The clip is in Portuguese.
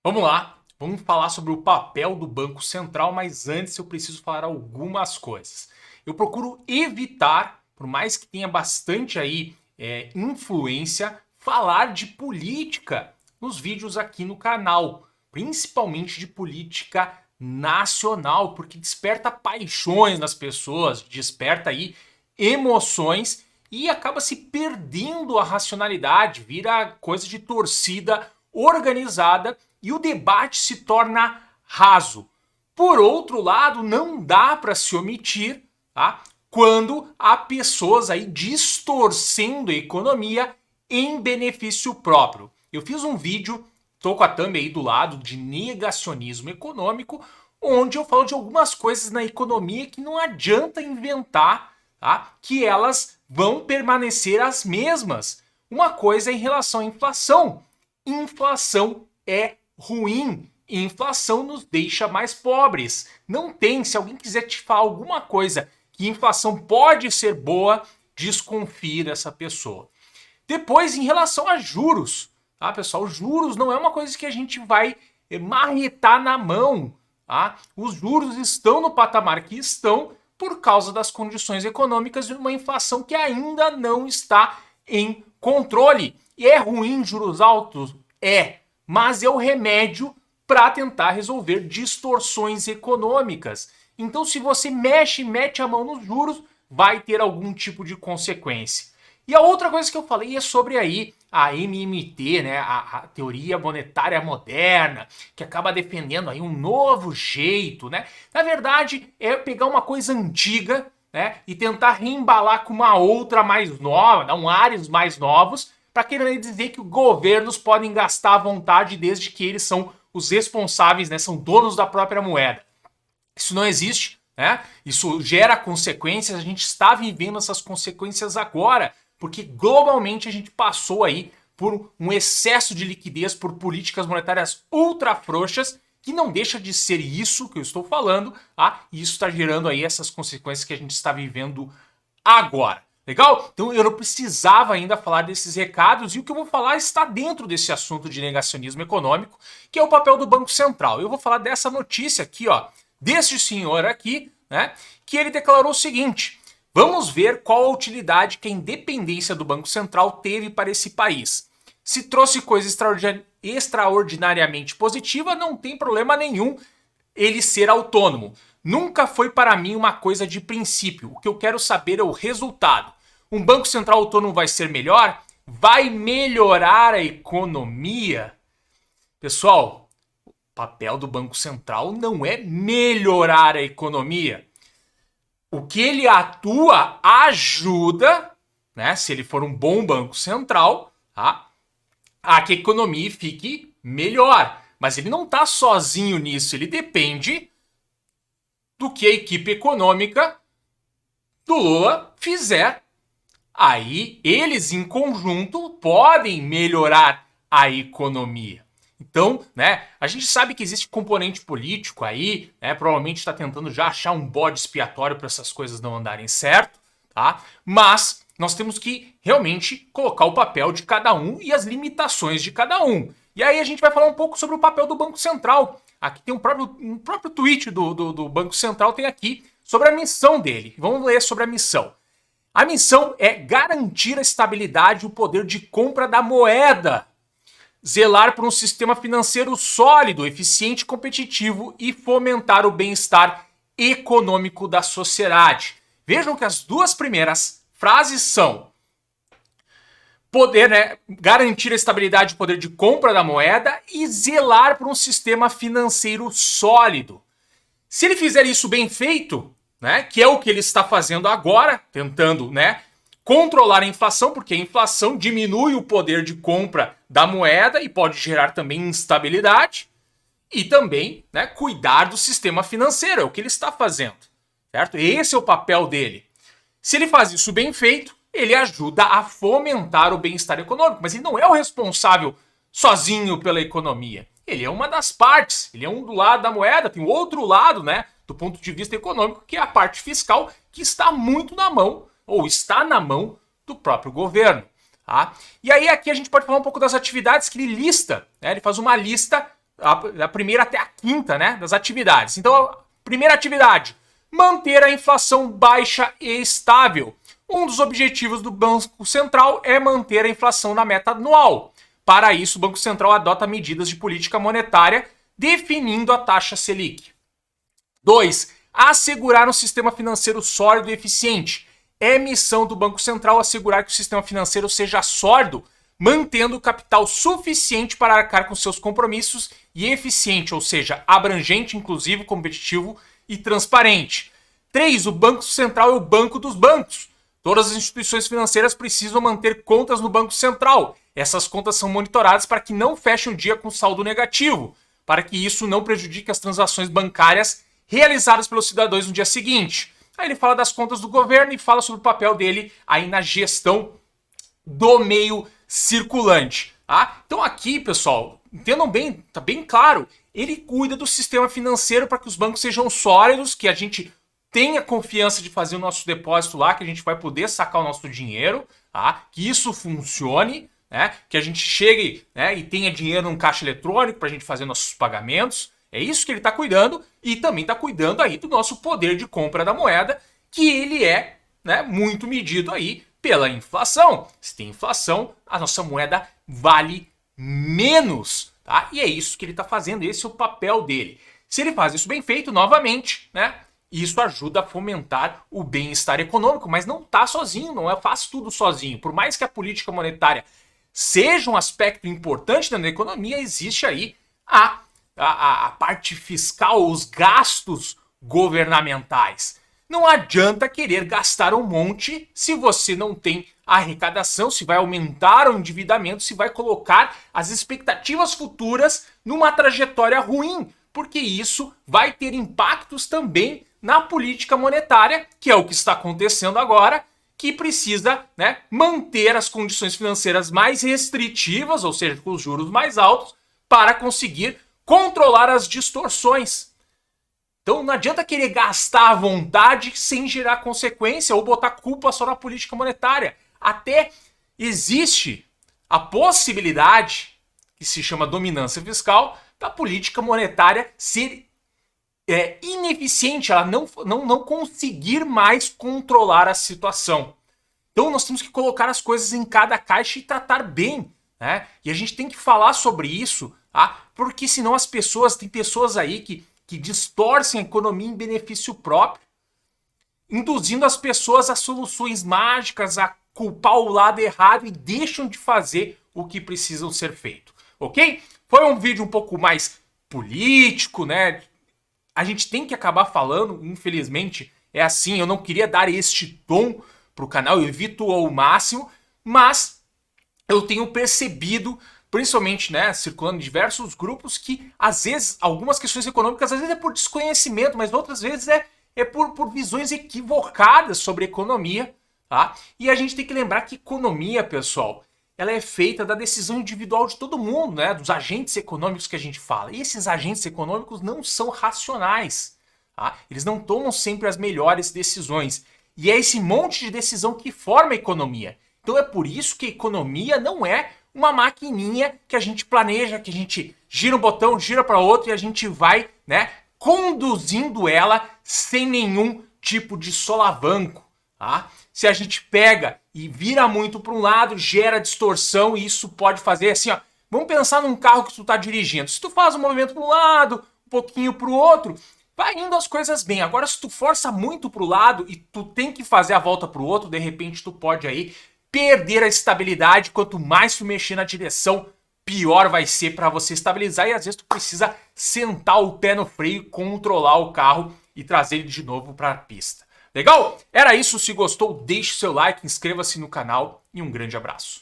Vamos lá, vamos falar sobre o papel do Banco Central, mas antes eu preciso falar algumas coisas. Eu procuro evitar, por mais que tenha bastante aí influência, falar de política nos vídeos aqui no canal, principalmente de política nacional, porque desperta paixões nas pessoas, desperta aí emoções e acaba se perdendo a racionalidade, vira coisa de torcida organizada e o debate se torna raso. Por outro lado, não dá para se omitir, tá? Quando há pessoas aí distorcendo a economia em benefício próprio. Eu fiz um vídeo, tô com a thumb aí do lado, de negacionismo econômico, onde eu falo de algumas coisas na economia que não adianta inventar, tá? Que elas vão permanecer as mesmas. Uma coisa é em relação à inflação. Inflação é ruim. Inflação nos deixa mais pobres. Não tem, se alguém quiser te falar alguma coisa que inflação pode ser boa, desconfie dessa pessoa. Depois, em relação a juros, tá, pessoal? Juros não é uma coisa que a gente vai marretar na mão. Tá? Os juros estão no patamar que estão por causa das condições econômicas de uma inflação que ainda não está em controle. E é ruim juros altos? É, mas é o remédio para tentar resolver distorções econômicas. Então, se você mete a mão nos juros, vai ter algum tipo de consequência. E a outra coisa que eu falei é sobre aí a MMT, né, a teoria monetária moderna, que acaba defendendo aí um novo jeito, né? Na verdade, é pegar uma coisa antiga, né, e tentar reembalar com uma outra mais nova, dar um ares mais novos, para querer dizer que os governos podem gastar à vontade desde que eles são os responsáveis, né, são donos da própria moeda. Isso não existe, né? Isso gera consequências, a gente está vivendo essas consequências agora, porque globalmente a gente passou aí por um excesso de liquidez, por políticas monetárias ultra frouxas, que não deixa de ser isso que eu estou falando, tá? E isso está gerando aí essas consequências que a gente está vivendo agora. Legal? Então eu não precisava ainda falar desses recados e o que eu vou falar está dentro desse assunto de negacionismo econômico, que é o papel do Banco Central. Eu vou falar dessa notícia aqui, ó, deste senhor aqui, né, que ele declarou o seguinte: vamos ver qual a utilidade que a independência do Banco Central teve para esse país. Se trouxe coisa extraordinariamente positiva, não tem problema nenhum ele ser autônomo. Nunca foi para mim uma coisa de princípio. O que eu quero saber é o resultado. Um Banco Central autônomo vai ser melhor? Vai melhorar a economia? Pessoal, o papel do Banco Central não é melhorar a economia. O que ele atua ajuda, né, se ele for um bom banco central, tá, a que a economia fique melhor. Mas ele não está sozinho nisso, ele depende do que a equipe econômica do Lula fizer. Aí eles em conjunto podem melhorar a economia. Então, né, a gente sabe que existe componente político aí, né, provavelmente está tentando já achar um bode expiatório para essas coisas não andarem certo, tá? Mas nós temos que realmente colocar o papel de cada um e as limitações de cada um. E aí a gente vai falar um pouco sobre o papel do Banco Central. Aqui tem um próprio tweet do Banco Central, tem aqui sobre a missão dele. Vamos ler sobre a missão. A missão é garantir a estabilidade e o poder de compra da moeda, zelar por um sistema financeiro sólido, eficiente e competitivo e fomentar o bem-estar econômico da sociedade. Vejam que as duas primeiras frases são poder, né, garantir a estabilidade e o poder de compra da moeda e zelar por um sistema financeiro sólido. Se ele fizer isso bem feito, né, que é o que ele está fazendo agora, tentando, né, controlar a inflação, porque a inflação diminui o poder de compra da moeda e pode gerar também instabilidade, e também, né, cuidar do sistema financeiro, é o que ele está fazendo, certo? Esse é o papel dele. Se ele faz isso bem feito, ele ajuda a fomentar o bem-estar econômico, mas ele não é o responsável sozinho pela economia. Ele é uma das partes, ele é um do lado da moeda, tem o outro lado, né, do ponto de vista econômico, que é a parte fiscal, que está muito na mão, ou está na mão do próprio governo. Tá? E aí aqui a gente pode falar um pouco das atividades que ele lista, né? Ele faz uma lista da primeira até a quinta, né, das atividades. Então, a primeira atividade, manter a inflação baixa e estável. Um dos objetivos do Banco Central é manter a inflação na meta anual. Para isso, o Banco Central adota medidas de política monetária, definindo a taxa Selic. 2. Assegurar um sistema financeiro sólido e eficiente. É missão do Banco Central assegurar que o sistema financeiro seja sólido, mantendo capital suficiente para arcar com seus compromissos e eficiente, ou seja, abrangente, inclusivo, competitivo e transparente. 3. O Banco Central é o banco dos bancos. Todas as instituições financeiras precisam manter contas no Banco Central. Essas contas são monitoradas para que não fechem o dia com saldo negativo, para que isso não prejudique as transações bancárias realizadas pelos cidadãos no dia seguinte. Aí ele fala das contas do governo e fala sobre o papel dele aí na gestão do meio circulante. Tá? Então aqui, pessoal, entendam bem, tá bem claro, ele cuida do sistema financeiro para que os bancos sejam sólidos, que a gente tenha confiança de fazer o nosso depósito lá, que a gente vai poder sacar o nosso dinheiro, tá? Que isso funcione, né? Que a gente chegue, né, e tenha dinheiro num caixa eletrônico para a gente fazer nossos pagamentos. É isso que ele está cuidando e também está cuidando aí do nosso poder de compra da moeda, que ele é, né, muito medido aí pela inflação. Se tem inflação, a nossa moeda vale menos, tá? E é isso que ele está fazendo, esse é o papel dele. Se ele faz isso bem feito, novamente, né, isso ajuda a fomentar o bem-estar econômico, mas não está sozinho, não faz tudo sozinho. Por mais que a política monetária seja um aspecto importante da economia, existe aí a parte fiscal, os gastos governamentais. Não adianta querer gastar um monte se você não tem arrecadação, se vai aumentar o endividamento, se vai colocar as expectativas futuras numa trajetória ruim, porque isso vai ter impactos também na política monetária, que é o que está acontecendo agora, que precisa, né, manter as condições financeiras mais restritivas, ou seja, com os juros mais altos, para conseguir controlar as distorções. Então não adianta querer gastar à vontade sem gerar consequência ou botar culpa só na política monetária. Até existe a possibilidade, que se chama dominância fiscal, da política monetária ser ineficiente, ela não conseguir mais controlar a situação. Então nós temos que colocar as coisas em cada caixa e tratar bem, né? E a gente tem que falar sobre isso, tá? Porque senão tem pessoas aí que distorcem a economia em benefício próprio, induzindo as pessoas a soluções mágicas, a culpar o lado errado e deixam de fazer o que precisam ser feito, ok? Foi um vídeo um pouco mais político, né? A gente tem que acabar falando, infelizmente, é assim, eu não queria dar este tom pro canal, eu evito ao máximo, mas eu tenho percebido, principalmente, né, circulando em diversos grupos, que às vezes, algumas questões econômicas, às vezes é por desconhecimento, mas outras vezes é por visões equivocadas sobre economia, tá? E a gente tem que lembrar que economia, pessoal, ela é feita da decisão individual de todo mundo, né? Dos agentes econômicos que a gente fala. E esses agentes econômicos não são racionais, tá? Eles não tomam sempre as melhores decisões. E é esse monte de decisão que forma a economia. Então é por isso que a economia não é uma maquininha que a gente planeja, que a gente gira um botão, gira para outro e a gente vai, né, conduzindo ela sem nenhum tipo de solavanco, tá? Se a gente pega e vira muito para um lado, gera distorção e isso pode fazer assim, ó. Vamos pensar num carro que tu tá dirigindo. Se tu faz um movimento para um lado, um pouquinho para o outro, vai indo as coisas bem. Agora, se tu força muito para o lado e tu tem que fazer a volta para o outro, de repente tu pode aí perder a estabilidade. Quanto mais tu mexer na direção, pior vai ser para você estabilizar. E às vezes tu precisa sentar o pé no freio, controlar o carro e trazer ele de novo para a pista. Legal? Era isso. Se gostou, deixe seu like, inscreva-se no canal e um grande abraço.